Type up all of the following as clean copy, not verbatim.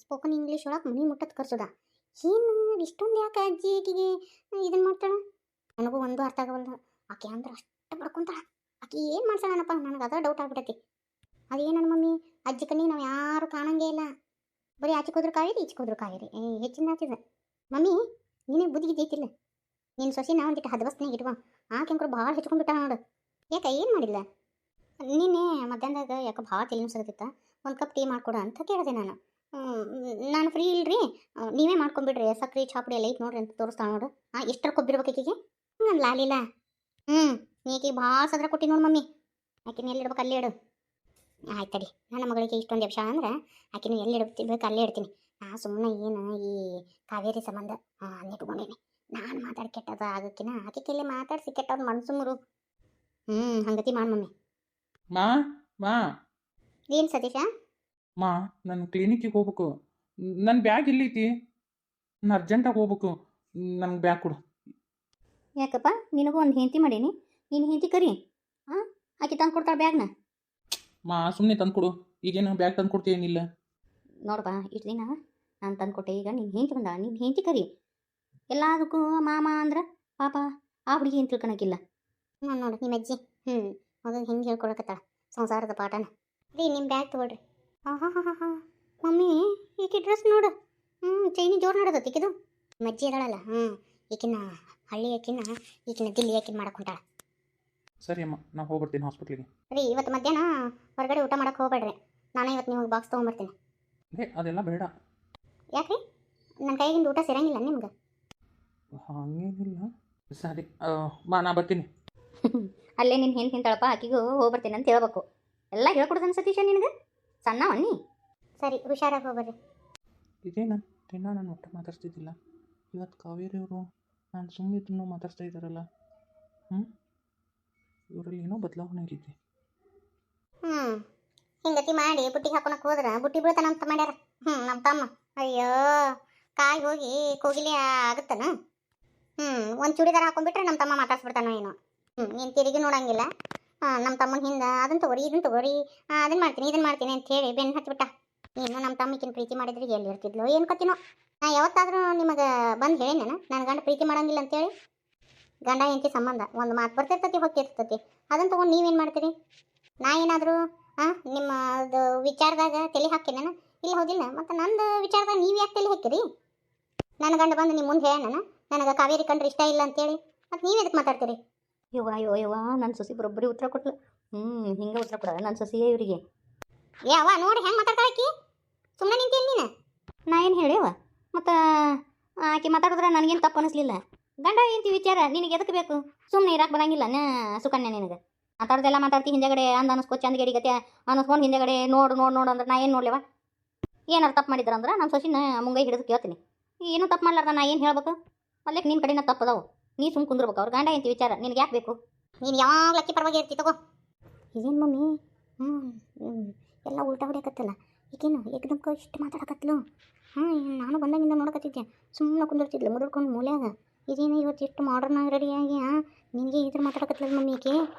Spoken English ಒಳಗೆ ಮನಿ ಮುಟ್ಟತ್ ಕರ್ಸೋದ. ಏನು ಇಷ್ಟೊಂದು ಯಾಕೆ ಅಜ್ಜಿ ಆಕಿಗೆ ಇದನ್ನು ಮಾಡ್ತಾಳೆ? ನನಗೂ ಒಂದು ಅರ್ಥ ಆಗವಲ್ದು. ಆಕೆ ಅಂದ್ರೆ ಅಷ್ಟು ಬಡ್ಕೊಂತಾಳ. ಆಕೆ ಏನು ಮಾಡ್ತಾಳನಪ್ಪ, ನನಗೆ ಅದ ಡೌಟ್ ಆಗ್ಬಿಟ್ಟೈತಿ. ಅದೇನು ಮಮ್ಮಿ, ಅಜ್ಜಿ ಕಣ್ಣಿಗೆ ನಾವು ಯಾರು ಕಾಣಂಗೇ ಇಲ್ಲ. ಬರೀ ಆಚೆ ಹೋದ್ರು ಕಾವೇರಿ, ಈಚೆ ಹೋದ್ರು ಕಾವೇರಿ. ಹೆಚ್ಚಿನ ಆಗ್ತಿದೆ ಮಮ್ಮಿ. ನೀನೇ ಬುದ್ಧಿ ಜೈತಿಲ್ಲ. ನೀನು ಸೊಸಿ ನಾವು ಒಂದಿಟ್ಟು ಹದವಸ್ನಾಗ ಇಟ್ಕೊ. ಆಕೆಂಕರು ಭಾಳ ಹೆಚ್ಕೊಂಡ್ಬಿಟ್ಟ ನೋಡು. ಯಾಕೆ ಏನು ಮಾಡಿಲ್ಲ? ನಿನ್ನೆ ಮಧ್ಯಾಹ್ನದಾಗ ಯಾಕೆ ಭಾಳ ತಿಳಿಸಕತ್ತಿತ್ತ. ಒಂದು ಕಪ್ ಟೀ ಮಾಡಿಕೊಡು ಅಂತ ಕೇಳಿದೆ ನಾನು. ನಾನು ಫ್ರೀ ಇಲ್ರಿ, ನೀವೇ ಮಾಡ್ಕೊಂಬಿಡ್ರಿ, ಸಕ್ರೆ ಚಾಪುಡಿ ಎಲ್ಲ ಐತೆ ನೋಡ್ರಿ ಅಂತ ತೋರಿಸ್ತಾಳೆ ನೋಡು. ಎಷ್ಟರ ಕೊಬ್ಬಿರ್ಬೇಕು ಆಕೆಗೆ? ನಾನು ಲಾಲಿಲ್ಲ. ನೀಕಿಗೆ ಭಾಳ ಸದ್ರ ಕೊಟ್ಟಿ ನೋಡು ಮಮ್ಮಿ. ಆಕಿನ ಎಲ್ಲಿ ಇಡ್ಬೇಕು ಅಲ್ಲೇ ಇಡು. ಆಯ್ತು ತಡಿ, ನನ್ನ ಮಗಳಿಗೆ ಇಷ್ಟೊಂದು ಯಕ್ಷ ಅಂದ್ರೆ ಆಕಿನ ಎಲ್ಲಿ ಇಡ್ಬೇಕು ಅಲ್ಲೇ ಇಡ್ತೀನಿ. ಸುಮ್ಮನೆ ಏನು ಈ ಕಾವೇರಿ ಸಂಬಂಧ ನೆಟ್ಕೊಂಡೇನಿ. ನಾನು ಮಾತಾಡಿ ಕೆಟ್ಟದ ಆಗಕ್ಕಿನ ಆಕೆ ಕೆಲ್ಲಿ ಮಾತಾಡಿಸಿ ಕೆಟ್ಟವ್ರು ಮನ್ಸುಮರು. ಹಂಗತಿ ಮಾಡಿ ಮಮ್ಮಿ. ಮಾ ಮಾ ಏನು ಸತೀಶ? ಮಾ, ನಾನು ಕ್ಲಿನಿಕ್ಕಿಗೆ ಹೋಗ್ಬೇಕು. ನನ್ನ ಬ್ಯಾಗ್ ಎಲ್ಲೈತಿ? ನಾನು ಅರ್ಜೆಂಟಾಗಿ ಹೋಗ್ಬೇಕು. ನನಗೆ ಬ್ಯಾಗ್ ಕೊಡು. ಯಾಕಪ್ಪ, ನಿನಗೂ ಒಂದು ಹೆಂಡತಿ ಮಾಡೀನಿ. ನೀನು ಹೆಂಡತಿ ಕರಿ. ಆಕೆ ತಂದು ಕೊಡ್ತಾಳೆ ಬ್ಯಾಗ್ನ. ಮಾ, ಸುಮ್ಮನೆ ತಂದು ಕೊಡು. ಈಗೇನು ಬ್ಯಾಗ್ ತಂದು ಕೊಡ್ತೀಯೇನಿಲ್ಲ? ನೋಡಪ್ಪ, ಇಷ್ಟು ದಿನ ನಾನು ತಂದು ಕೊಟ್ಟೆ. ಈಗ ನೀನು ಹೆಂಡತಿ ಬಂದ, ನೀನು ಹೆಂಡತಿ ಕರಿ. ಎಲ್ಲದಕ್ಕೂ ಮಾಮ ಅಂದ್ರೆ ಪಾಪ ಆ ಹುಡುಗಿ ಏನು ತಿಳ್ಕೊಳಕ್ಕಿಲ್ಲ. ನೋಡು ನಿಮ್ಮ ಅಜ್ಜಿ ಮಗಗೆ ಹೆಂಗೆ ಹೇಳ್ಕೊಳಕತ್ತಾಳ ಸಂಸಾರದ ಪಾಠನ. ರೀ ನಿಮ್ಮ ಬ್ಯಾಗ್ ತೊಗೊಳ್ರಿ. ಮಮ್ಮಿ, ಈಕೆ ಡ್ರೆಸ್ ನೋಡು. ಚೈನಿ ಜೋರು ನಡೆದತ್ತು ಈಕಿದು. ನಿಮ್ಮ ಅಜ್ಜಿ ಇದ್ದಾಳಲ್ಲ, ಈಕಿನ ಹಳ್ಳಿ ಆಕಿನ ಈಕಿನ ದಿಲ್ಲಿ ಆಕಿನ ಮಾಡಕೊಂತಾಳ. ಸರಿ ಅಮ್ಮ, ನಾನು ಹೋಗ್ಬರ್ತೀನಿ ಹಾಸ್ಪಿಟ್ಲಿಗೆ. ರೀ, ಇವತ್ತು ಮಧ್ಯಾಹ್ನ ಹೊರಗಡೆ ಊಟ ಮಾಡಕ್ಕೆ ಹೋಗ್ಬೇಡ್ರಿ. ನಾನೇ ಇವತ್ತು ನಿಮಗೆ ಬಾಕ್ಸ್ ತೊಗೊಂಬರ್ತೀನಿ. ಅದೆಲ್ಲ ಬೇಡ. ಯಾಕೆ? ನನ್ನ ಕೈಗಿಂದ ಊಟ ಸೇರಂಗಿಲ್ಲ ನಿಮ್ಗೆ? ಹಾಗೇನಿಲ್ಲ. ಸರಿ ಮಾ, ನಾ ಬರ್ತೀನಿ. ಅಲ್ಲೇ ನಿನ್ನ ಹೆಣ್ಣು ತಿಂತಾಳಪ್ಪ, ಆಕಿಗೂ ಹೋಗ್ಬರ್ತೀನಿ ಅಂತ ಹೇಳ್ಬೇಕು. ಎಲ್ಲ ಹೇಳ್ಕೊಡ್ತಾನೆ ಸತೀಶ ನಿನಗೆ, ಸಣ್ಣವನ್ನಿ. ಸರಿ, ಹುಷಾರಾಗಿ ಹೋಗ್ಬರ್ರಿ. ಇದೇನು ದಿನ ನಾನು ಒಟ್ಟು ಮಾತಾಡ್ತಿದ್ದಿಲ್ಲ, ಇವತ್ತು ಕಾವೇರಿಯವರು ನಾನು ಸುಮ್ಮನೆ ಮಾತಾಡ್ತಾ ಇದ್ದಾರಲ್ಲ. ಇವರಲ್ಲಿ ಏನೋ ಬದಲಾವಣೆ ಆಗೈತಿ. ಹಿಂಗತಿ ಮಾಡಿ ಬುಟ್ಟಿಗೆ ಹಾಕೊಳಕ್ಕೆ ಹೋದ್ರೆ ಬುಟ್ಟಿ ಬೀಳ್ತಾನ ಅಂತ ಮಾಡ್ಯಾರ. ನಮ್ಮ ತಮ್ಮ. ಅಯ್ಯೋ, ಕಾಯಿ ಹೋಗಿ ಕೋಗಿಲೆ ಆಗುತ್ತಾನ. ಒಂದು ಚೂಡಿದಾರ ಹಾಕೊಂಡ್ಬಿಟ್ರೆ ನಮ್ಮ ತಮ್ಮ ಮಾತಾಡ್ಸ್ಬಿಡ್ತಾನೋ ಏನೋ. ನೀನು ತಿರುಗಿ ನೋಡಂಗಿಲ್ಲ. ನಮ್ಮ ತಮ್ಮನ ಹಿಂದೆ ಅದನ್ನು ತಗೋರಿ, ಇದನ್ನು ತಗೋರಿ, ಅದನ್ನು ಮಾಡ್ತೀನಿ, ಇದನ್ನು ಮಾಡ್ತೀನಿ ಅಂತ ಹೇಳಿ ಬೆನ್ನು ಹಚ್ಬಿಟ್ಟ. ನೀನು ನಮ್ಮ ತಮ್ಮಕ್ಕಿನ ಪ್ರೀತಿ ಮಾಡಿದ್ರೆ ಎಲ್ಲಿ ಇರ್ತಿದ್ಲು ಏನು ಕತ್ತಿನೋ. ನಾ ಯಾವತ್ತಾದರೂ ನಿಮಗೆ ಬಂದು ಹೇಳಿ ನಾನು ಗಂಡ ಪ್ರೀತಿ ಮಾಡಂಗಿಲ್ಲ ಅಂತೇಳಿ. ಗಂಡ ಹೆಂಡತಿ ಸಂಬಂಧ ಒಂದು ಮಾತು ಬರ್ತಿರ್ತತಿ, ಹೋಗ್ತಿರ್ತತಿ. ಅದನ್ನು ತೊಗೊಂಡು ನೀವೇನು ಮಾಡ್ತೀರಿ? ನಾ ಏನಾದರೂ ನಿಮ್ಮದು ವಿಚಾರದಾಗ ತಲೆ ಹಾಕಿನೇನ? ಇಲ್ಲ ಹೌದಿಲ್ಲ. ಮತ್ತು ನಂದು ವಿಚಾರದಾಗ ನೀವು ಯಾಕೆ ತಲೆ ಹಾಕಿರಿ? ನನ್ನ ಗಂಡ ಬಂದು ನಿಮ್ಮ ಮುಂದೆ ಹೇಳ ನನಗೆ ಕಾವೇರಿ ಕಂಡ್ರೆ ಇಷ್ಟ ಇಲ್ಲ ಅಂತೇಳಿ. ಮತ್ತು ನೀವು ಎದಕ್ಕೆ ಮಾತಾಡ್ತೀರಿ? ಯವ್ವ ನನ್ನ ಸೊಸಿ ಬರೋಬ್ಬರಿ ಉತ್ತರ ಕೊಟ್ಲು. ಹಿಂಗೆ ಉತ್ತರ ಕೊಡ ನನ್ನ ಸೊಸಿಯೇ ಇವರಿಗೆ. ಅವ್ವ ನೋಡಿ ಹೆಂಗೆ ಮಾತಾಡ್ತಾಳಾಕಿ. ಸುಮ್ಮನೆ ನಿಂತೇನು ನೀನು? ನಾ ಏನು ಹೇಳ್ಯವ? ಮತ್ತು ಆಕೆ ಮಾತಾಡಿದ್ರೆ ನನಗೇನು ತಪ್ಪು ಅನ್ನಿಸ್ಲಿಲ್ಲ. ಗಂಡ ಹೆಂಡತಿ ವಿಚಾರ ನಿನಗೆ ಎದಕ್ಕೆ ಬೇಕು? ಸುಮ್ಮನೆ ಇರಕ್ಕೆ ಬರಂಗಿಲ್ಲ ಸುಕನ್ಯಾ ನಿನಗೆ. ಮಾತಾಡ್ದೆಲ್ಲ ಮಾತಾಡ್ತಿ, ಹಿಂದೆಗಡೆ ಅಂದ ಅನ್ನಿಸ್ಕೊ ಚಂದಗಡಿ ಗತಿ ಅನ್ನಿಸ್ಕೊಂಡು ಹಿಂದೆಗಡೆ ನೋಡು ಅಂದ್ರೆ ನಾ ಏನು ನೋಡ್ಲೇವ? ಏನಾರು ತಪ್ಪು ಮಾಡಿದ್ರ ಅಂದ್ರೆ ನಾನು ಸೊಸಿನ ಮುಂಗೈ ಹಿಡಿದು ಕೇಳ್ತೀನಿ. ಏನೂ ತಪ್ಪು ಮಾಡ್ಲಾರ್ದ ನಾ ಏನು ಹೇಳ್ಬೇಕು? ಅಲ್ಲಕ್ಕೆ ನಿನ್ನ ಕಡೆನ ತಪ್ಪದಾವು. ನೀ ಸುಮ್ಮ ಕುಂದ್ರಬೇಕು. ಅವ್ರು ಗಂಡ ಹೆಂಡತಿ ವಿಚಾರ ನಿನಗೆ ಯಾಕೆ ಬೇಕು? ನೀನು ಯಾವಾಗಲೂ ಅಕ್ಕಿ ಪರವಾಗಿ ಇರ್ತಿ ತಗೋ. ಏನು ಮಮ್ಮಿ, ಎಲ್ಲ ಉಲ್ಟಾ ಹೊಡೆಯಕತ್ತಲ್ಲ ಈಗೇನು ಏಕದಮ್ಕ ಇಷ್ಟು ಮಾತಾಡಕತ್ಲು. ನಾನು ಬಂದಾಗಿಂದ ನೋಡಕತ್ತಿದ್ದೆ. ಸುಮ್ಮನೆ ಕುಂದಿರ್ತಿದ್ಲು ಮುದುರ್ಕೊಂಡು ಮೂಲ್ಯಾಗ. ಇದೇನು ಇವತ್ತು ಎಷ್ಟು ಮಾಡ್ರನ್ ರೆಡಿಯಾಗಿ ನಿನಗೆ ಇದ್ರ ಮಾತಾಡಕತ್ತಲ್ಲ ಮಮ್ಮಿ.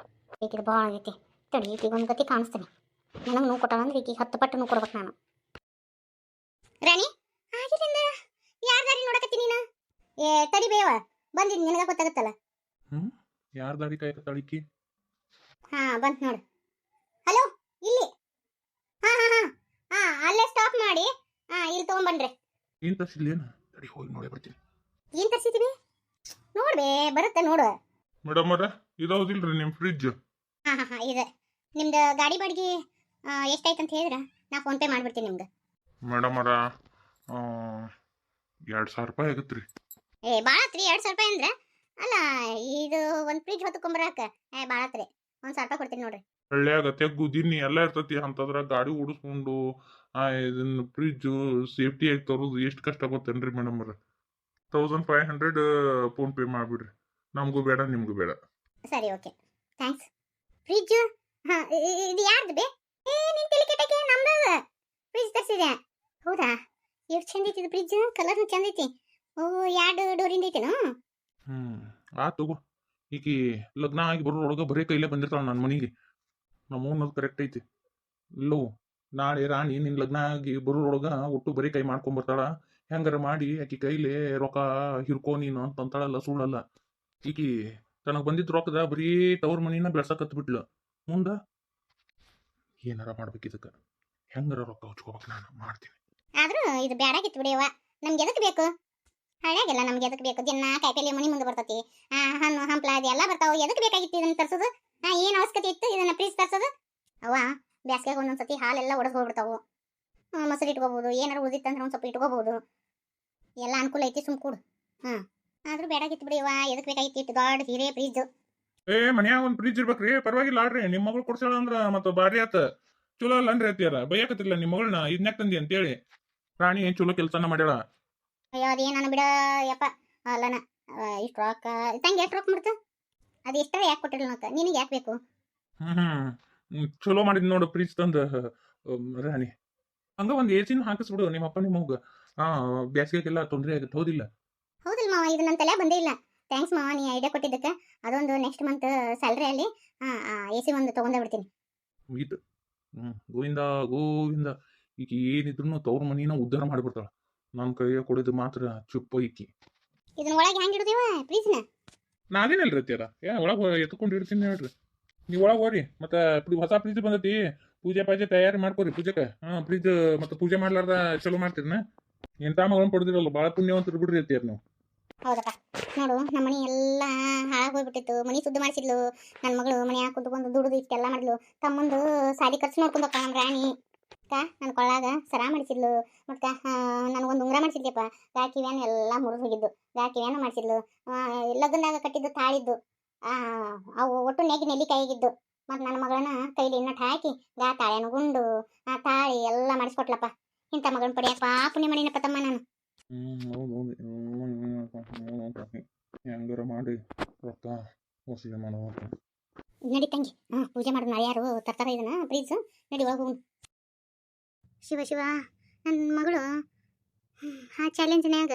ಈಕಿದು ಭಾಳ ಆಗೈತಿ. ತಡಿ, ಈಕಿಗೆ ಒಂದು ಗತಿ ಕಾಣಿಸ್ತೀನಿ. ನನಗೆ ನೋವು ಕೊಟ್ಟಾಳ ಅಂದ್ರೆ ಈಕಿಗೆ 10 ಪಟ್ಟು ನೋವು ಕೊಡ್ಬೇಕು ನಾನು. ರಾಣಿ, ಆಗಿದಿಂದ ಯಾರ ದಾರಿ ನೋಡಕತ್ತೀನಿ ನೀನು? ತಡಿ ಬೇವ, ಬಂದಿದ್ದು ನಿನಗೆ ಗೊತ್ತಾಗತ್ತಲ್ಲ. ಯಾರ ದಾರಿ ಕಾಯಕತ್ತಾಳಿಕಿ? ಬಂತು ನೋಡು. ಹಲೋ, ಇಲ್ಲಿ. ಅಲ್ಲೇ ಸ್ಟಾಪ್ ಮಾಡಿ ಇಲ್ಲಿ ತೊಗೊಂಬನ್ರಿ. ಏನು ತರಿಸಿಲ್ಲೇನು? ತಡಿ ಹೋಗಿ ನೋಡೇ ಬರ್ತೀನಿ. ಏನು ತರಿಸಿದ್ದೀವಿ ನೋಡ್ಬೇ, ಬರುತ್ತೆ ನೋಡು. ಮೇಡಮ್ ಅವರ, ಇದಾವುದಿಲ್ರಿ ನಿಮ್ಮ ಫ್ರಿಡ್ಜ್? ಇದೆ. ನಿಮ್ದು ಗಾಡಿ ಬಾಡಿಗೆ ಎಷ್ಟಾಯ್ತು ಅಂತ ಹೇಳಿದ್ರೆ ನಾ ಫೋನ್ಪೇ ಮಾಡಿಬಿಡ್ತೀನಿ ನಿಮ್ಗೆ. ಮೇಡಮ್ ಅವರ, 2000 ರೂಪಾಯಿ ಆಗುತ್ತೆ ರೀ. ಭಾಳ ಆತ್ರಿ 2000 ರೂಪಾಯಿ ಅಂದ್ರೆ. ಅಲ್ಲ, ಇದು ಒಂದು ಫ್ರಿಡ್ಜ್ ಹೊತ್ತಕೊಂಬರಾಕ ಭಾಳ ಆತ್ರಿ. 1000 ರೂಪಾಯಿ ಕೊಡ್ತೀನಿ ನೋಡ್ರಿ. ಹಳ್ಳಿಯಾಗ ತೆಗ್ಗುದಿನ್ನಿ ಎಲ್ಲ ಇರ್ತತಿ. ಅಂತಂದ್ರೆ ಗಾಡಿ ಓಡಿಸ್ಕೊಂಡು ಇದನ್ನ ಫ್ರಿಡ್ಜು ಸೇಫ್ಟಿಯಾಗಿ ತರೋದು ಎಷ್ಟು ಕಷ್ಟ ಗೊತ್ತೇನ್ರಿ ಮೇಡಮ್ ಅವ್ರ? 1500 ಫೋನ್ಪೇ ಮಾಡಿಬಿಡ್ರಿ. ನಮಗೂ ಬೇಡ ನಿಮಗೂ ಬೇಡ. ಸರಿ, ಓಕೆ, ಥ್ಯಾಂಕ್ಸ್. ಫ್ರಿಡ್ಜ್ ಇದು ಯಾರ್ದು ಬೇ? ನಿನ್ನ ತಲೆ ಕೆಟ್ಟಕ್ಕೆ ನಮ್ದು ಫ್ರಿಡ್ಜ್ ತರಿಸಿದೆ. ಹೌದಾ? ಎಷ್ಟು ಚಂದ ಐತಿ ಇದು ಫ್ರಿಡ್ಜ್. ಕಲರ್ನು ಚಂದ ಐತಿ. 2 ಡೋರಿಂದ ಐತೇನು? ತಗೋ. ಈಕಿ ಲಗ್ನ ಆಗಿ ಬರೋರೊಳಗೆ ಬರೀ ಕೈಲೇ ಬಂದಿರ್ತಾಳ ನನ್ನ ಮನೆಗೆ. ನಮ್ಮ ಅನ್ನೋದು ಕರೆಕ್ಟ್ ಐತಿ. ಇಲ್ಲೋ ನಾಳೆ ರಾಣಿ ನಿನ್ ಲಗ್ನ ಆಗಿ ಬರೋರೊಳಗ ಒಟ್ಟು ಬರೀ ಕೈ ಮಾಡ್ಕೊಂಬರ್ತಾಳ. ಹೆಂಗಾರ ಮಾಡಿ ಆಕಿ ಕೈಲಿ ರೊಕ್ಕ ಹಿರ್ಕೋ ನೀನು ಅಂತ ಅಂತಾಳಲ್ಲ, ಸುಳ್ಳಲ್ಲ. ಈಕಿ ತನಗ್ ಬಂದಿದ್ ರೊಕ್ಕದ ಬರೀ ತವ್ರ ಮನಿನ ಬೆಳ್ಸಕತ್ ಬಿಟ್ಲು. ಮುಂದ ಏನಾರ ಮಾಡ್ಬೇಕು ಇದಕ್ಕ, ಹೆಂಗಾರ ರೊಕ್ಕ ಹಚ್ಕೋಬೇಕು, ನಾನು ಮಾಡ್ತೀನಿ. ಆದ್ರೂ ಇದು ಬ್ಯಾಡಾಗಿತ್ತು ಬಿಡಿಯವ್ವ. ನಮ್ಗೆ ಎದಕ್ ಬೇಕು? ಹಳ್ಯಾಗೆಲ್ಲ ನಮ್ಗೆ ಎದಕ್ ಬೇಕು? ದಿನ ಕಾಯಿಪಲ್ಲೆ ಮನಿ ಮುಂದೆ ಬರ್ತತಿ, ಹಣ್ಣು ಹಂಪ್ಲ ಅದೆಲ್ಲ ಬರ್ತಾವ. ಎದಕ್ ಬೇಕಾಗಿತ್ತು ಇದನ್ನ ತರ್ಸೋದು? ಏನ್ ಅವಶ್ಯಕತೆ ಇತ್ತು ಇದನ್ನ ಪ್ಲೀಸ್ ತರ್ಸೋದು? ಅವ್ವ ಬ್ಯಾಸ್ಗ್ಯಾಗ ಒಂದೊಂದ್ಸತಿ ಹಾಲೆಲ್ಲ ಒಡೆದು ಹೋಗ್ಬಿಡ್ತಾವು. ಮೊಸರು ಇಟ್ಕೋಬಹುದು, ಏನಾರು ಉಳಿದಿತ್ತಂದ್ರೆ ಒಂದ್ ಸ್ವಲ್ಪ ಇಟ್ಕೋಬಹುದು. ಎಲ್ಲ ಅನುಕೂಲ ಐತಿ, ಸುಮ್ ಕೂಡು. ಆದ್ರೂ ಬೇಡಾಗಿತ್ತು ಬಿಡಿಯವ್ವ. ಎದಕ್ ಬೇಕಾಗಿತ್ತು ಇಟ್ಟು ದೊಡ್ಡ ಹೀರೆ ಫ್ರಿಜ್? ಮನ್ಯಾಗ ಒಂದ್ ಫ್ರಿಜ್ ಇರ್ಬೇಕ್ರಿ. ಪರವಾಗಿಲ್ಲ ಆಡ್ರಿ, ನಿಮ್ ಮಗಳು ಕೊಡ್ಸಾಳ ಅಂದ್ರ ಮತ್ತ ಬಾರಿ ಆತ. ಚಲೋ ಅಲ್ಲ ಅನ್ರಿ ಅತ್ತಿಯಾರ, ಬೈಯಾಕತ್ತಿಲ್ಲ ನಿಮ್ ಮಗಳನ್ನ ಇದ್ನ್ಯಾಕ್ ತಂದಿ ಅಂತೇಳಿ. ರಾಣಿ ಏನ್ ಚಲೋ ಕೆಲ್ಸನ ಮಾಡ್ಯಾಳ. ಅಯ್ಯೋ ಅದೇನ ಬಿಡ ಯಪ್ಪ. ಅಲ್ಲನ ಇಷ್ಟು ರೊಕ್ಕ ತಂಗಿ ಎಷ್ಟು ರೊಕ್ಕ ಮಾಡ್ತು? ಅದು ಎಷ್ಟರ ಯಾಕೆ ಕೊಟ್ಟಿರಲ್ಲ ಅಂತ ನಿನಗೆ ಯಾಕೆ ಬೇಕು? ಚಲೋ ಮಾಡಿದ್ ನೋಡು ಫ್ರಿಜ್ ತಂದ ರಾಣಿ. ಹಂಗ ಒಂದ್ ಎಸಿನ ಹಾಕಿಸ್ಬಿಡು ನಿಮ್ಮ ಅಪ್ಪ ನಿಮ್ಮ ಮಗ. ಬ್ಯಾಸಿಗೆಲ್ಲ ತೊಂದ್ರೆ ಆಗುತ್ತೆ, ಹೌದಿಲ್ಲ? ಹೌದಿಲ್ಲ ಮಾವ, ಇದು ನನ್ನ ತಲೆ ಬಂದೇ ಇಲ್ಲ. ಥ್ಯಾಂಕ್ಸ್ ಮಾವ, ನೀ ಐಡಿಯಾ ಕೊಟ್ಟಿದ್ದಕ್ಕೆ. ಅದೊಂದು ನೆಕ್ಸ್ಟ್ ಮಂತ್ ಸ್ಯಾಲ್ರಿ ಅಲ್ಲಿ ಎ ಸಿ ಒಂದು ತಗೊಂಡೇ ಬಿಡ್ತೀನಿ. ಮುಗೀತು. ಗೋವಿಂದ ಗೋವಿಂದ. ಈಗ ಏನಿದ್ರು ತವ್ರ ಮನಿನ ಉದ್ಧಾರ ಮಾಡಿಬಿಡ್ತಾಳ. ನನ್ನ ಕೈಯ ಕೊಡಿದ್ ಮಾತ್ರ ಚುಪ್ಪ ಈಕಿ. ಇದನ್ನ ಒಳಗೆ ಹೆಂಗೆ ಇಡ್ತೀವ ಪ್ಲೀಸ್ನ? ನಾನೇನಲ್ರಿ ಅತ್ತಿಯಾರ, ಒಳಗೆ ಎತ್ಕೊಂಡು ಇಡ್ತೀನಿ ಹೇಳ್ರಿ. ನೀವು ಒಳಗೆ ಹೋಗ್ರಿ. ಮತ್ತೆ ಹೊಸ ಫ್ರಿಜ್ ಬಂದತಿ, ಪೂಜೆ ಪಾಜೆ ತಯಾರಿ ಮಾಡ್ಕೊರಿ ಪೂಜೆಗೆ. ಫ್ರಿಜ್ ಮತ್ತೆ ಪೂಜೆ ಮಾಡ್ಲಾರ್ದ ಚಲೋ ಮಾಡ್ತೀರನ? ಎಂತ ಮಗಳನ್ನ ಪಡೆದಿರಲ್ಲ, ಭಾಳ ಪುಣ್ಯವಂತರು ಬಿಡ್ರಿ ಅತ್ತಿಯಾರ ನೀವು. ಹೌದಪ್ಪ. ನೋಡು, ನಮ್ಮ ಮನಿ ಎಲ್ಲ ಹಾಳಾಗೋಗ್ಬಿಟ್ಟಿತ್ತು. ಮನಿ ಶುದ್ಧ ಮಾಡಿಸಿದ್ಲು ನನ್ನ ಮಗಳು. ಮನ್ಯಾಗ ಕುಂತ್ಕೊಂಡು ದುಡಿದು ಇಷ್ಟೆಲ್ಲ ಮಾಡಿದ್ಲು. ತಮ್ಮಂದು ಸಾಲಿ ಖರ್ಚು ನೋಡ್ಕೊಂಡಪ್ಪ ನಮ್ಮ ರಾಣಿ. ನನ್ನ ಕೊಳ್ಳಾಗ ಸರ ಮಾಡಿಸಿದ್ಲು. ಮತ್ತ ನನಗೊಂದು ಉಂಗುರ ಮಾಡಿಸಿದ್ಯಪ್ಪ. ಗಾಕಿವ್ಯಾನ ಎಲ್ಲ ಮುರಿದು ಹೋಗಿದ್ದು. ಗಾಕಿವ್ಯಾನ ಮಾಡಿಸಿದ್ಲು. ಲಗ್ನದಾಗ ಕಟ್ಟಿದ್ದು ತಾಳಿದ್ದು ಅವು ಒಟ್ಟು ನೆಲ್ಲಿಕಾಯಿಗಿದ್ದು. ಮತ್ತು ನನ್ನ ಮಗಳನ್ನ ಕೈಲಿ ಇನ್ನಟ್ಟು ಹಾಕಿ ತಾಳೆನ ಗುಂಡು ತಾಳಿ ಎಲ್ಲ ಮಾಡಿಸ್ಕೊಟ್ಲಪ್ಪ. ಇಂಥ ಮಗಳನ್ನ ಪಡಿಯಪ್ಪ ಪುಣ್ಯ ಮಾಡಿನಪ್ಪ ತಮ್ಮ ನಾನು. ಹೆಂಗಾರ ಮಾಡಿ ರೊಕ್ಕ ವಸೂಲಿ ಮಾಡುವ. ನಡಿ ತಂಗಿ, ಪೂಜೆ ಮಾಡೋದು. ನಾಳೆ ಯಾರು ತರ್ತಾರ ಇದನ್ನ ಪ್ಲೀಸ್? ನಡಿ ಒಳಗೆ ಹೋಗೋಣ. ಶಿವ ಶಿವ, ನನ್ನ ಮಗಳು ಚಾಲೆಂಜ್ನ್ಯಾಗ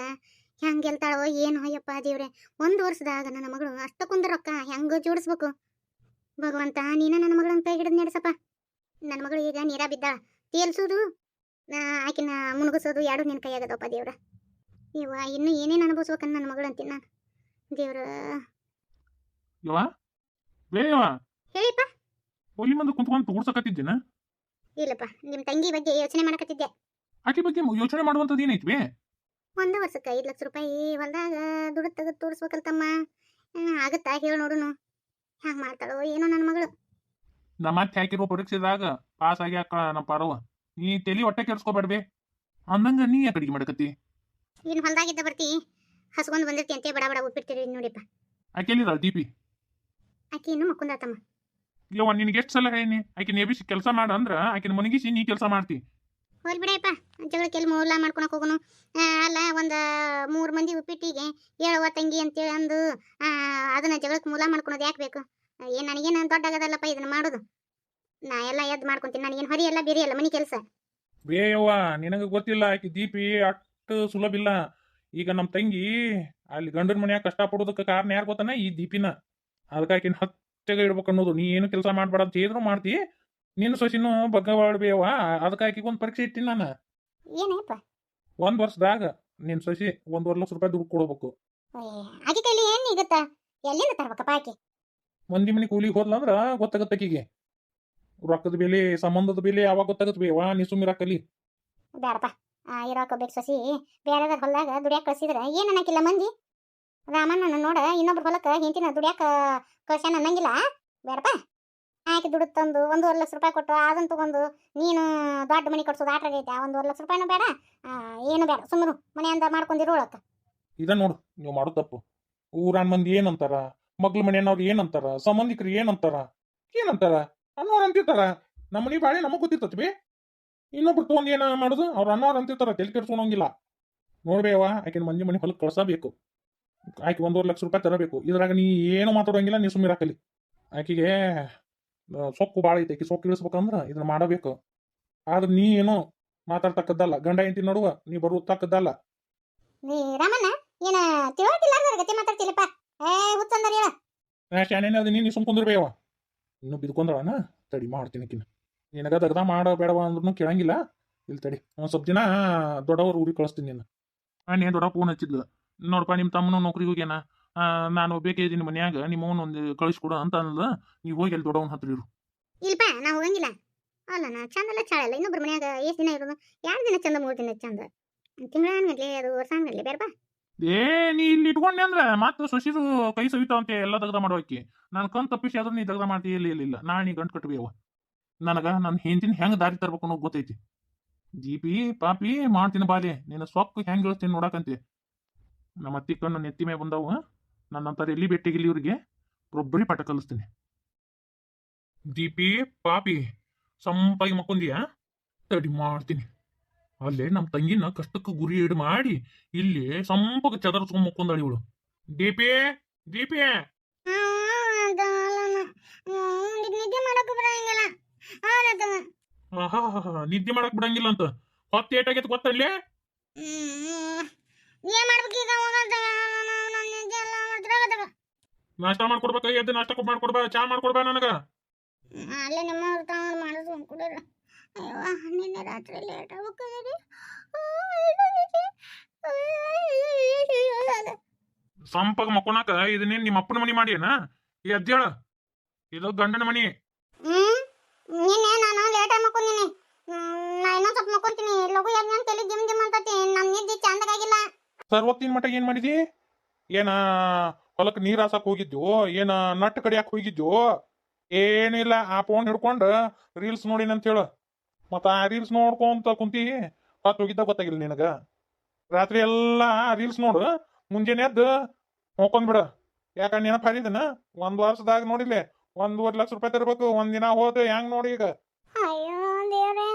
ಹೆಂಗೆ ಗೆಲ್ತಾಳೋ ಏನು ಅಯ್ಯಪ್ಪ ದೇವ್ರೆ. 1 ವರ್ಷದಾಗ ನನ್ನ ಮಗಳು ಅಷ್ಟಕ್ಕೊಂದು ರೊಕ್ಕ ಹೆಂಗೆ ಜೋಡಿಸ್ಬೇಕು? ಭಗವಂತ ನೀನ ನನ್ನ ಮಗಳನ್ನ ಕೈ ಹಿಡಿದು ನಡೆಸಪ್ಪ. ನನ್ನ ಮಗಳು ಈಗ ನೀರ ಬಿದ್ದಾಳ. ತೇಲ್ಸೋದು ಆಕಿನ ಮುಳುಗಿಸೋದು ಎರಡು ನಿನ್ನ ಕೈಯಾಗದಪ್ಪ ದೇವ್ರ. ಇವ ಇನ್ನು ಏನೇನು ಅನುಭವಿಸ್ಬೇಕನ್ನ ನನ್ನ ಮಗಳು ಅಂತೀನಿ ನಾನು. ದೇವ್ರ ಹೇಳಿಪ್ಪ. ಹೋಲಿ ಮುಂದೆ ಕುಂತ್ಕೊಂಡು ತೋರ್ಸಕತ್ತಿದ್ದೇನ? ಇಲ್ಲಪ್ಪ, ನಿಮ್ಮ ತಂಗಿ ಬಗ್ಗೆ ಯೋಚನೆ ಮಾಡಕತ್ತಿದ್ದೆ. ಆಕೆ ಬಗ್ಗೆ ಯೋಚನೆ ಮಾಡುವಂಥದ್ದು ಏನೈತ್ವಿ? 1 ವರ್ಷಕ್ಕೆ 5 ಲಕ್ಷ ರೂಪಾಯಿ ಹೊಲ್ದಾಗ ದುಡ್ಡು ತೆಗೆದು ತೋರಿಸ್ಬೇಕಲ್ತಮ್ಮ. ಆಗುತ್ತಾ ಹೇಳಿ ನೋಡುನು. ಹ್ಯಾಂಗ ಮಾಡ್ತಾಳೋ ಏನೋ ನನ್ನ ಮಗಳು. ನಾ ಮತ್ತೆ ಹಾಕಿರೋ ಪರೀಕ್ಷೆದಾಗ ಪಾಸ್ ಆಗಿ ಅಕ್ಕ ನಮ್ಮ ಪಾರವ. ನೀ ತಲೆ ಹೊಟ್ಟೆ ಕೆರ್ಸ್ಕೊಬೇಡ್ಬೇ ಅಂದಂಗ ನೀ ಯಾಕೆ ಅಡಿಗೆ ಮಾಡಕತ್ತಿ? ಇನ್ನು ಹೊಲ್ದಾಗಿದ್ದ ಬರ್ತಿ ಹಸ್ಕೊಂಡ್ ಬಂದಿರ್ತಿ ಅಂತ ಬಡ ಬಡ ಉಪ್ಪಿಡ್ತೀರಿ ನೋಡಿಪ್ಪ. ಆಕೆಲ್ಲಿದ್ದಾಳ ದೀಪಿ? ಆಕೆ ಇನ್ನು ಮಕ್ಕೊಂದಾತಮ್ಮ. ಯವ್ವ ನಿನಗೆ ಎಷ್ಟು ಸಲ ಹೇಳಿ ಆಕಿನ ಎಬಿಸಿ ಕೆಲಸ ಮಾಡ ಅಂದ್ರ ಆಕಿನ ಮನಗಿಸಿ ನೀ ಕೆಲಸ ಮಾಡ್ತಿ. ಹೋಲ್ ಬಿಡಪ್ಪ, ಜಗಳಕ್ಕೆಲ್ಲಿ ಮೂಲ ಮಾಡ್ಕೊಳಕ್ ಹೋಗೋನು. ಅಲ್ಲ, ಒಂದು 3 ಮಂದಿ ಉಪ್ಪಿಟ್ಟಿಗೆ ಹೇಳುವ ತಂಗಿ ಅಂತೇಳಿ ಅಂದು ಅದನ್ನ ಜಗಳಕ್ಕೆ ಮೂಲ ಮಾಡ್ಕೊಳೋದು ಯಾಕೆ ಬೇಕು? ಏನು ನನಗೇನು ದೊಡ್ಡಾಗದಲ್ಲಪ್ಪ ಇದನ್ನ ಮಾಡೋದು. ನಾ ಎಲ್ಲ ಎದ್ದು ಮಾಡ್ಕೊತೀನಿ. ನನಗೇನು ಹೊರಿ ಎಲ್ಲ ಬೇರೆ ಅಲ್ಲ ಮನೆ ಕೆಲಸ. ಬೇಯವ್ವ ನಿನಗೆ ಗೊತ್ತಿಲ್ಲ, ಆಕಿ ದೀಪಿ ಅಷ್ಟು ಸುಲಭ ಇಲ್ಲ. ಈಗ ನಮ್ಮ ತಂಗಿ ಅಲ್ಲಿ ಗಂಡನ ಮನ್ಯಾಗ ಕಷ್ಟ ಪಡೋದಕ್ಕೆ ಕಾರಣ ಯಾರು ಗೊತ್ತಾನ? ಈ ದೀಪಿನ. ಅದಕ್ಕೆ ಆಕಿನ ಹತ್ತೆಗೆ ಇಡ್ಬೇಕು ಅನ್ನೋದು. ನೀ ಏನು ಕೆಲಸ ಮಾಡ್ಬೇಡ ಅಂತ ಹೇಳಿದ್ರು ಮಾಡ್ತಿ. ನಿನ್ನ ಸೊಸಿನೂ ಬಗ್ಗವಾಡ್ಬೇವ. ಅದಕ್ಕೆ ಆಕಿಗೆ ಒಂದು ಪರೀಕ್ಷೆ ಇಟ್ಟಿನಿ ನಾನು. ಏನಪ್ಪ? 1 ವರ್ಷದಾಗ ನಿನ್ನ ಸೊಸಿ 1.5 ಲಕ್ಷ ರೂಪಾಯಿ ದುಡ್ಡು ಕೊಡ್ಬೇಕು. ಆಕೆ ಕೈಲಿ ಏನು ಈಗತ್ತ ಎಲ್ಲಿಂದ ತರ್ಬೇಕಪ್ಪ? ಆಕೆ ಮಂದಿ ಮನೆ ಕೂಲಿಗೆ ಹೋದ್ಲಂದ್ರ ಗೊತ್ತಾಗತ್ತೆ ಆಕಿಗೆ ರೊಕ್ಕದ ಬೆಲೆ, ಸಂಬಂಧದ ಬೆಲೆ ಯಾವಾಗ ಗೊತ್ತಾಗತ್ತೆ ಬೇವಾ. ನೀ ಸುಮ್ಮಿರಾಕಲಿ. ಬೇಡಪ್ಪ, ಇರೋಕ ಬೇಕು ಸೊಸಿ. ಬೇರೆದ ಹೊಲ್ದಾಗ ದುಡಿಯಾಕ ಕಳ್ಸಿದ್ರೆ ಏನು ಅನ್ನಕಿಲ್ಲ ಮಂದಿ. ರಾಮಣ್ಣನ ನೋಡ ಇನ್ನೊಬ್ರು ಹೊಲಕ್ಕೆ ಹೆಂಡತಿನ ದುಡಿಯಾಕ ಕಳ್ಸ್ಯಾನ ಅನ್ನಂಗಿಲ್ಲ. ಬೇಡಪ್ಪ, ಆಕೆ ದುಡ್ಡು ತಂದು 1.5 ಲಕ್ಷ ರೂಪಾಯಿ ಕೊಟ್ಟು ಅದನ್ನ ತಗೊಂಡು ನೀನು ದೊಡ್ಡ ಮನೆ ಕಟ್ಸೋದು ಆಟಾಗೈತೆ. 1.5 ಲಕ್ಷ ರೂಪಾಯಿನೂ ಬೇಡ, ಏನು ಬೇಡ. ಸುಮ್ಮನೆ ಮನೆಯಿಂದ ಮಾಡ್ಕೊಂಡಿರೋಳಕ್ಕ. ಇದ ನೋಡು ನೀವು ಮಾಡೋ ತಪ್ಪು. ಊರಾನ್ ಮಂದಿ ಏನಂತಾರ, ಮಗ್ಳ ಮನೆಯವ್ರು ಏನಂತಾರ, ಸಂಬಂಧಿಕರು ಏನಂತಾರ ಅನ್ನೋರು ಅಂತಿರ್ತಾರ. ನಮ್ಮ ಮನೆ ಬಾಳೆ ನಮಗ್ ಗೊತ್ತಿರ್ತತಿ ಬೇ. ಇನ್ನೊಬ್ರು ತೊಗೊಂಡ್ ಏನ ಮಾಡುದು? ಅವ್ರು ಅನ್ನೋರು ಅಂತಿರ್ತಾರ, ತಲೆ ಕೆಡ್ಸ್ಕೊಳಂಗಿಲ್ಲ. ನೋಡ್ಬೇವ, ಆಕಿನ ಮಂದಿ ಮನೆ ಹೊಲಕ್ಕೆ ಕಳ್ಸಬೇಕು. ಆಕೆ 1.5 ಲಕ್ಷ ರೂಪಾಯಿ ತರಬೇಕು. ಇದ್ರಾಗ ನೀ ಏನು ಮಾತಾಡೋಂಗಿಲ್ಲ. ನೀ ಸುಮ್ಮಿರಾಕಲಿ. ಆಕಿಗೆ ಸೊಕ್ಕು ಭಾಳ ಐತೆ. ಆಕಿ ಸೊಕ್ಕು ಇಳಿಸ್ಬೇಕಂದ್ರ ಇದನ್ನ ಮಾಡಬೇಕು. ಆದ್ರೆ ನೀ ಏನೋ ಮಾತಾಡ್ತಕ್ಕದ್ದಲ್ಲ. ಗಂಡ ಹೆಂಡತಿ ನಡುವ ನೀ ಬರುತ್ತಕ್ಕದ್ದಲ್ಲ. ರಾಮಣ್ಣ ಏನ ತಿಳೋಟಿಲ್ಲಾರ್ದ ಗತಿ ಮಾತಾಡ್ತಿಲ್ಲಪ್ಪ. ಹುಚ್ಚಂದರ ಹೇಳ. ಶಾನೇನ ಅದ ನೀ ಸುಮ್ ಕುಂದ್ರಬೇವ. ಇನ್ನು ಬಿದ್ಕೊಂಡ್ರಣ ತಡಿ ಮಾಡ್ತೀನಿ ಆಕಿನ. ನಿನಗ ದಗದ ಮಾಡ ಬೇಡವ ಅಂದ್ರೂ ಕೇಳಂಗಿಲ್ಲ. ಇಲ್ಲಿ ತಡಿ ಒಂದು ಸ್ವಲ್ಪ ದಿನ ದೊಡ್ಡವ್ರ ಊರಿಗೆ ಕಳಿಸ್ತೀನಿ ನೀನು. ನೀನು ದೊಡ್ಡ ಫೋನ್ ಹಚ್ಚಿದ್ಲು, ನೋಡಪ್ಪ ನಿಮ್ಮ ತಮ್ಮನು ನೌಕರಿಗೆ ಹೋಗ್ಯಾನ, ನಾನು ಬೇಕೇ ಇದೀನಿ ಮನ್ಯಾಗ, ನಿಮ್ಮವನ್ ಒಂದು ಕಳಿಸ್ಕೊಡು ಅಂತ ಅಂದ್ಲು. ನೀವು ಹೋಗಿ ಅಲ್ಲಿ ದೊಡ್ಡವನ ಹತ್ರ ಇರು. ಇಲ್ಪ ನಾ ಹೋಗಂಗಿಲ್ಲ. ಅಲ್ಲ ನಾ ಚಂದ ಎಲ್ಲ ಚಾಳಲ್ಲ. ಇನ್ನೊಬ್ರು ಮನ್ಯಾಗ ಎಷ್ಟು ದಿನ ಇರೋದು? 2 ದಿನ ಚಂದ, 3 ದಿನ ಚಂದ, ತಿಂಗಳಾನ್ಗಟ್ಲೆ ಅದು ವರ್ಷಾನ್ಗಟ್ಲೆ ಬೇರೆ ಬಾ. ಏ ನೀ ಇಲ್ಲಿ ಇಟ್ಕೊಂಡೆ ಅಂದ್ರೆ ಮತ್ತೆ ಸೊಸಿದು ಕೈ ಸವಿತಾವಂತೆ ಎಲ್ಲ ದಗದ ಮಾಡೋಕೆ. ನಾನು ಕಣ್ ತಪ್ಪಿಸಿ ಆದ್ರೂ ನೀ ದಗದ ಮಾಡ್ತೀಯ. ಇಲ್ಲ ನಾ ನೀ ಗಂಟು ಕಟ್ಟಬೇವ. ನನಗ ನನ್ನ ಹೆಂಡತಿನ ಹೆಂಗೆ ದಾರಿ ತರ್ಬೇಕು ಅನ್ನೋದು ಗೊತ್ತೈತಿ. ಜೀಪಿ ಪಾಪಿ ಮಾಡ್ತೀನಿ ಬಾಲಿ, ನಿನ್ನ ಸೊಕ್ಕು ಹೆಂಗೆ ಹೇಳ್ತೀನಿ ನೋಡಕಂತಿ. ನಮ್ಮ ಅತ್ತಿ ಕಣ್ಣು ನೆತ್ತಿ ಮೇ ಬಂದವು. ನನ್ನಂತಾರೆ ಎಲ್ಲಿ ಬೆಟ್ಟಿಗಿಲ್ಲಿ ಇವ್ರಿಗೆ ಒಬ್ಬರಿ ಪಾಠ ಕಲಿಸ್ತೀನಿ. ದೀಪಿ ಪಾಪಿ ಸಂಪಾಗಿ ಮಕ್ಕೊಂದಿಯಾ? ತಡಿ ಮಾಡ್ತೀನಿ. ಅಲ್ಲೇ ನಮ್ಮ ತಂಗಿನ ಕಷ್ಟಕ್ಕೆ ಗುರಿ ಇಡು ಮಾಡಿ ಇಲ್ಲಿ ಸಂಪಕ ಚದರ್ಸ್ಕೊಂಡ್ ಮಕ್ಕೊಂದಾಳಿ ಇವಳು. ದೀಪಿ ದೀಪಿ ನಿದ್ದೆ ಮಾಡಕ್ ಬರಂಗಿಲ್ಲ. ನಿದ್ದೆ ಮಾಡಕ್ ಬಿಡಂಗಿಲ್ಲ ಅಂತ ಹೊತ್ತು ಏಟಾಗೈತೆ ಗೊತ್ತಲ್ಲೇ. ಏನ್ ಮಾಡ್ಬೇಕು ಈಗ? ನಾಷ್ಟ ಮಾಡ್ಕೊಡ್ಬೇಕ, ಎದ್ದು ನಾಷ್ಟ ಮಾಡ್ಕೊಡ್ಬಾ, ಚಾ ಮಾಡ್ಕೊಡ್ಬಾ ನನಗ. ಅಲ್ಲೇ ನಿಮ್ಮವ್ರ ತಗೊಂಡು ಮಾಡಿದ್ರು ಕುಡಿರ. ಅಯ್ಯೋ ನಿನ್ನೆ ರಾತ್ರಿ ಲೇಟ್ ಆಗ್ಬೇಕಂದ್ರೆ ಸಂಪಗ ಮಕ್ಕೊಳಕ ಇದನ್ನೇನ್ ನಿಮ್ಮ ಅಪ್ಪನ ಮನಿ ಮಾಡಿಯೇನ? ಎದ್ದೇಳ, ಇದು ಗಂಡನ ಮನಿ. ನಿನ್ನೆ ನಾನು ಲೇಟ್ ಆಗಿ ಮಕ್ಕೊಂದಿನಿ. ನಾ ಇನ್ನೊಂದ್ ಸ್ವಲ್ಪ ಮಕ್ಕೊಂತೀನಿ. ಲಘು ಯಾಕೆ ನಾನು ತಲೆ ಜಿಮ್ ಜಿಮ್ ಅಂತತಿ. ನನ್ನ ನಿದ್ದೆ ಚಂದಗಾಗಿಲ್ಲ. ಸರ್ವತ್ತಿನ ಮಟ್ಟ ಏನ್ ಮಾಡಿದಿ? ಏನ ಹೊಲಕ್ಕೆ ನೀರ್ ಹಾಸಕ್ ಹೋಗಿದ್ದು? ಏನ ನಟ್ ಕಡಿಯಾಕ ಹೋಗಿದ್ದು? ಏನಿಲ್ಲ, ಆ ಫೋನ್ ಹಿಡ್ಕೊಂಡು ರೀಲ್ಸ್ ನೋಡಿನಂತ ಹೇಳು. ಮತ್ತ ಆ ರೀಲ್ಸ್ ನೋಡ್ಕೊಂತ ಕುಂತಿ ಹೊತ್ತು ಹೋಗಿದ್ದ ಗೊತ್ತಾಗಿಲ್ಲ ನಿನಗ. ರಾತ್ರಿ ಎಲ್ಲಾ ರೀಲ್ಸ್ ನೋಡು, ಮುಂಜಾನೆ ಎದ್ದು ಹೋಗ್ಕೊಂಡ್ಬಿಡ. ಯಾಕಂದ್ರೆ ನೆನಪು ಹಾರಿದನ 1 ವರ್ಷದಾಗ ನೋಡಿಲ್ಲ 1.5 ಲಕ್ಷ ರೂಪಾಯಿ ತರಬೇಕು. ಒಂದಿನ ಹೋದ ಹೆಂಗ್ ನೋಡಿ ಈಗ. ಅಯ್ಯೋ ದೇವ್ರೇ.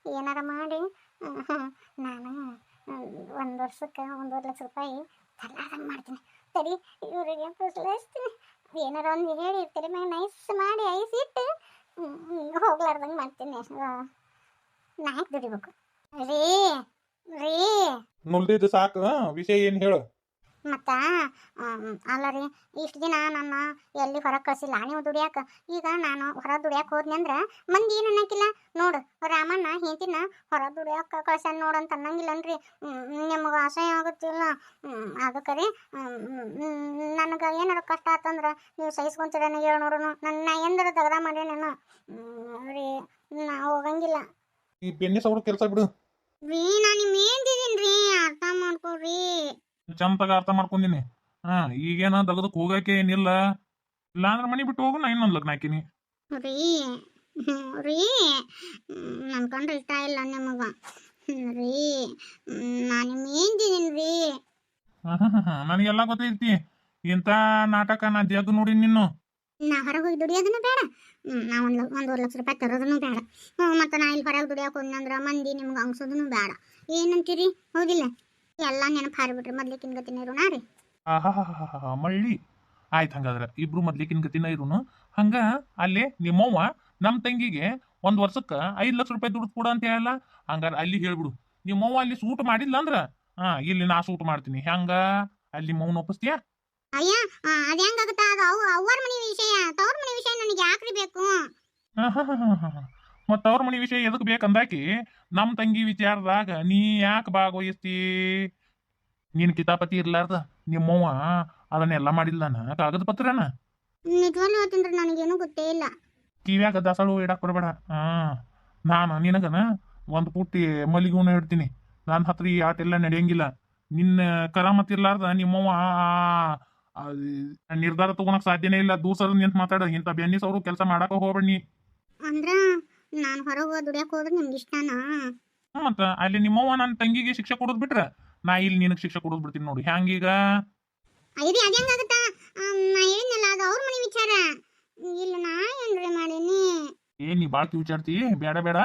ಏನಾರ ಮಾಡಿ ನಾನು 1 ವರ್ಷಕ್ಕೆ 1.5 ಲಕ್ಷ ರೂಪಾಯಿ ತಲಾದಂಗೆ ಮಾಡ್ತೀನಿ. ಸರಿ, ಇವರಿಗೆ ಪುಸ್ಲಿಸ್ತೀನಿ. ಏನಾರ ಒಂದು ಹೇಳಿ ತಲೆ ಮ್ಯಾಗ ನೈಸ್ ಮಾಡಿ ಐಸ್ ಇಟ್ಟು ಹೋಗ್ಲಾರ್ದಂಗೆ ಮಾಡ್ತೀನಿ. ನಾಲ್ಕು ದುಡಿಬೇಕು ರೀ ರೀ. ನುಲ್ದಿದ್ದು ಸಾಕು, ವಿಷಯ ಏನ್ ಹೇಳು. ಮತ್ತ ಅಲ್ಲ ರೀ, ಇಷ್ಟು ದಿನ ನನ್ನ ಎಲ್ಲಿ ಹೊರಗೆ ಕಳ್ಸಿಲ್ಲ ನೀವು ದುಡಿಯಾಕ. ಈಗ ನಾನು ಹೊರ ದುಡಿಯಾಕ ಹೋದ್ನಿ ಅಂದ್ರೆ ಮಂದಿ ಏನು ಅನ್ನಕ್ಕಿಲ್ಲ. ನೋಡು ರಾಮಣ್ಣ ಹೆಂಡತಿನ ಹೊರ ದುಡಿಯಾಕ ಕಳ್ಸ್ಯಾನ ನೋಡಂತ ಅನ್ನಂಗಿಲ್ಲನ್ರಿ. ನಿಮಗೆ ಅಸಹ್ಯ ಆಗುತ್ತಿಲ್ಲ. ಅದಕ್ಕೆ ರೀ ನನಗೆ ಏನಾರ ಕಷ್ಟ ಆತಂದ್ರೆ ನೀವು ಸಹಿಸ್ಕೊಂತೀರ ಹೇಳಿ ನೋಡೋಣ. ನನ್ನ ಎಂದಾರ ತಗದ ಮಾಡಿ ನಾನು ರೀ ನಾ ಹೋಗಂಗಿಲ್ಲ. ಈ ಬೆನ್ನಿ ಸೌಡು ಕೆಲಸ ಬಿಡು ರೀ. ನಾನು ಮೇಂದಿದ್ದೀನಿ ರೀ, ಅರ್ಥ ಮಾಡ್ಕೊಡ್ರಿ. ಚಂದಾಗ ಅರ್ಥ ಮಾಡ್ಕೊಂಡಿನಿ. ಈಗೇನ ದಗದಕ್ ಹೋಗಕ್ಕೆ ಏನಿಲ್ಲ. ಇಲ್ಲ ಅಂದ್ರೆ ಮನಿ ಬಿಟ್ಟು ಹೋಗು, ನಾ ಇನ್ನೊಂದು ಲಗ್ನ ಹಾಕಿನಿ. ರೀ ರೀ ನನ್ನ ಕಂಡ್ರೆ ಇಷ್ಟ ಇಲ್ಲ ನಿಮಗ ರೀ. ನಾನು ಮೇಂದಿದ್ದೀನಿ ರೀ. ನನಗೆಲ್ಲ ಗೊತ್ತೈತಿ. ಇಂಥ ನಾಟಕ ನಾ ಜಗ್ ನೋಡಿ ನಿನ್ನು. ನಾ ಹೊರಗೆ ಹೋಗಿ ದುಡಿಯೋದನ್ನು ಬೇಡ. ನಾ 1.5 ಲಕ್ಷ ರೂಪಾಯಿ ತರೋದನ್ನು ಬೇಡ. ಮತ್ತು ನಾ ಇಲ್ಲಿ ಹೊರಗೆ ದುಡಿಯೋಕೆ ಹೋದ್ನಂದ್ರೆ ಮಂದಿ ನಿಮ್ಗೆ ಅಂಗ್ಸೋದನ್ನು ಬೇಡ. ಏನಂತೀರಿ? ಹೌದಿಲ್ಲ? ಎಲ್ಲ ನೆನಪು ಹಾರಿಬಿಟ್ರಿ. ಮೊದ್ಲಿಕ್ಕಿನ ಗತಿನ ಇರೋಣ ರೀ. ಮಳ್ಳಿ ಆಯ್ತು. ಹಂಗಾದ್ರೆ ಇಬ್ರು ಮೊದ್ಲಿಕ್ಕಿನ ಗತಿನ ಇರುನು. ಹಂಗ ಅಲ್ಲಿ ನಿಮ್ಮವ್ವ ನಮ್ಮ ತಂಗಿಗೆ 1 ವರ್ಷಕ್ಕೆ 5 ಲಕ್ಷ ರೂಪಾಯಿ ದುಡ್ಡು ಕೊಡ ಅಂತ ಹೇಳಲ್ಲ. ಹಂಗಾರೆ ಅಲ್ಲಿ ಹೇಳ್ಬಿಡು, ನಿಮ್ಮವ್ವ ಅಲ್ಲಿ ಸೂಟ್ ಮಾಡಿಲ್ಲ ಅಂದ್ರ ಇಲ್ಲಿ ನಾ ಸೂಟ್ ಮಾಡ್ತೀನಿ. ಹೆಂಗ ಅಲ್ಲಿ ನಿಮ್ಮವ್ನ ಒಪ್ಪಿಸ್ತೀಯ? ಅಯ್ಯ ಅದು ಹೆಂಗಾಗುತ್ತಾ? ಅದು ಅವ್ರ ಮನೆ ವಿಷಯ, ತವ್ರ ಮನೆ ವಿಷಯ ನನಗೆ ಯಾಕ್ರಿ ಬೇಕು? ಮತ್ತ ಅವ್ರ ಮನೆ ವಿಷಯ ಎದಕ್ ಬೇಕಂದಾಕಿ ನಮ್ಮ ತಂಗಿ ವಿಚಾರದಾಗ ನೀ ಯಾಕೆ ಭಾಗವಹಿಸ್ತಿ? ನೀನ್ ಕಿತಾಪತಿ ಇರ್ಲಾರ್ದ ನಿಮ್ಮವ್ವ ಅದನ್ನೆಲ್ಲ ಮಾಡಿಲ್ಲಾನ ಕಾಗದ ಪತ್ರನ? ನಿಜವಾಗ್ಲೂ ಹೇಳ್ತೀನಿ, ನನಗೇನು ಗೊತ್ತೇ ಇಲ್ಲ. ಕಿವ್ಯಾಗ ದಾಸಳು ಇಡಕ್ ಬರಬೇಡ. ನಾನು ನಿನಗನ ಒಂದು ಪುಟ್ಟಿ ಮಲ್ಲಿಗೆ ಹೂನ ಇಡ್ತೀನಿ. ನನ್ನ ಹತ್ರ ಈ ಆಟ ಎಲ್ಲ ನಡೆಯಂಗಿಲ್ಲ. ನಿನ್ನ ಕರಾಮತ್ ಇರ್ಲಾರ್ದ ನಿಮ್ಮವ್ವ ನಿರ್ಧಾರ ತಗೊಳಕ್ ಸಾಧ್ಯನೇ ಇಲ್ಲ. ದೂಸರ ನಿಂತ ಮಾತಾಡ. ಇಂಥ ಬೆನ್ನಿ ಸೌರು ಕೆಲಸ ಮಾಡಾಕ ಹೋಗ್ಬೇಡಿ. ಅಂದ್ರ ನಾನು ಹೊರಗೆ ದುಡಿಯಕ್ಕೆ ಹೋದ್ರೆ ನಿಮ್ಗೆ ಇಷ್ಟನಾ? ಮತ್ತ ಅಲ್ಲಿ ನಿಮ್ಮವ್ವ ನನ್ನ ತಂಗಿಗೆ ಶಿಕ್ಷೆ ಕೊಡೋದ್ ಬಿಟ್ರ ನಾ ಇಲ್ಲಿ ನಿನಗೆ ಶಿಕ್ಷೆ ಕೊಡೋದ್ ಬಿಡ್ತೀನಿ ನೋಡಿ. ಹ್ಯಾಂಗೀಗ? ಐರಿ ಅದು ಹೆಂಗಾಗುತ್ತಾ? ನಾ ಹೇಳಿದ್ನಲ್ಲ, ಅದು ಅವ್ರ ಮನೆ ವಿಚಾರ. ಇಲ್ಲ ನಾ ಏನ್ರಿ ಮಾಡೀನಿ? ನೀ ಬಾಳ್ತಿ ವಿಚಾರ್ತಿ. ಬೇಡ ಬೇಡ,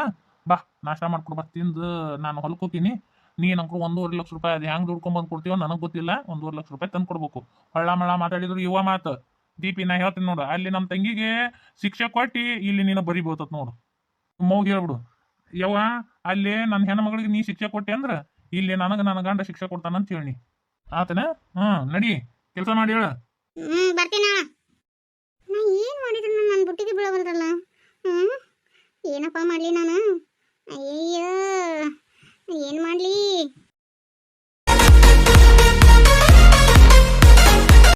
ಬಾ ನಾಷ್ಟ ಮಾಡ್ಕೊಡ್ ಬಾ. ತಿಂದು ನಾನು ಹೊಲ್ಕೋತೀನಿ. ನೀನು ಅಂಕರು 1.5 ಲಕ್ಷ ರೂಪಾಯಿ ಅದು ಹೆಂಗೆ ದುಡ್ಕೊಂಡ್ ಬಂದು ಕೊಡ್ತೀವೋ ನನಗೆ ಗೊತ್ತಿಲ್ಲ. 1.5 ಲಕ್ಷ ರೂಪಾಯಿ ತಂದು ಕೊಡ್ಬೇಕು. ಹೊಳ್ಳ ಮಳ್ಳ ಮಾತಾಡಿದ್ರು ಇವ ಮಾತು. ದೀಪಿ ನಾ ಹೇಳ್ತೀನಿ ನೋಡು, ಅಲ್ಲಿ ನಮ್ಮ ತಂಗಿಗೆ ಶಿಕ್ಷೆ ಕೊಟ್ಟು ಇಲ್ಲಿ ನೀನು ಬರಿ ಬೀಳ್ತತ್ ನೋಡು. ಮೌಗ್ ಹೇಳ್ಬಿಡು, ಯವ್ವ ಅಲ್ಲಿ ನನ್ನ ಹೆಣ್ಮಗಳಿಗೆ ನೀ ಶಿಕ್ಷೆ ಕೊಟ್ಟೆ ಅಂದ್ರೆ ಇಲ್ಲಿ ನನ್ನ ಗಂಡ ಶಿಕ್ಷೆ ಕೊಡ್ತಾನಂತ ಹೇಳಿ. ಆತನ? ನಡಿ ಕೆಲಸ ಮಾಡಿ ಹೇಳ. ಬರ್ತೀನ. ನಾ ಏನು ಮಾಡಿದ್ರು ನನ್ನ ಏನಪ್ಪ ಮಾಡಲಿ ನಾನು? ಅಯ್ಯಯ್ಯೋ, ಏನು ಮಾಡಲಿ?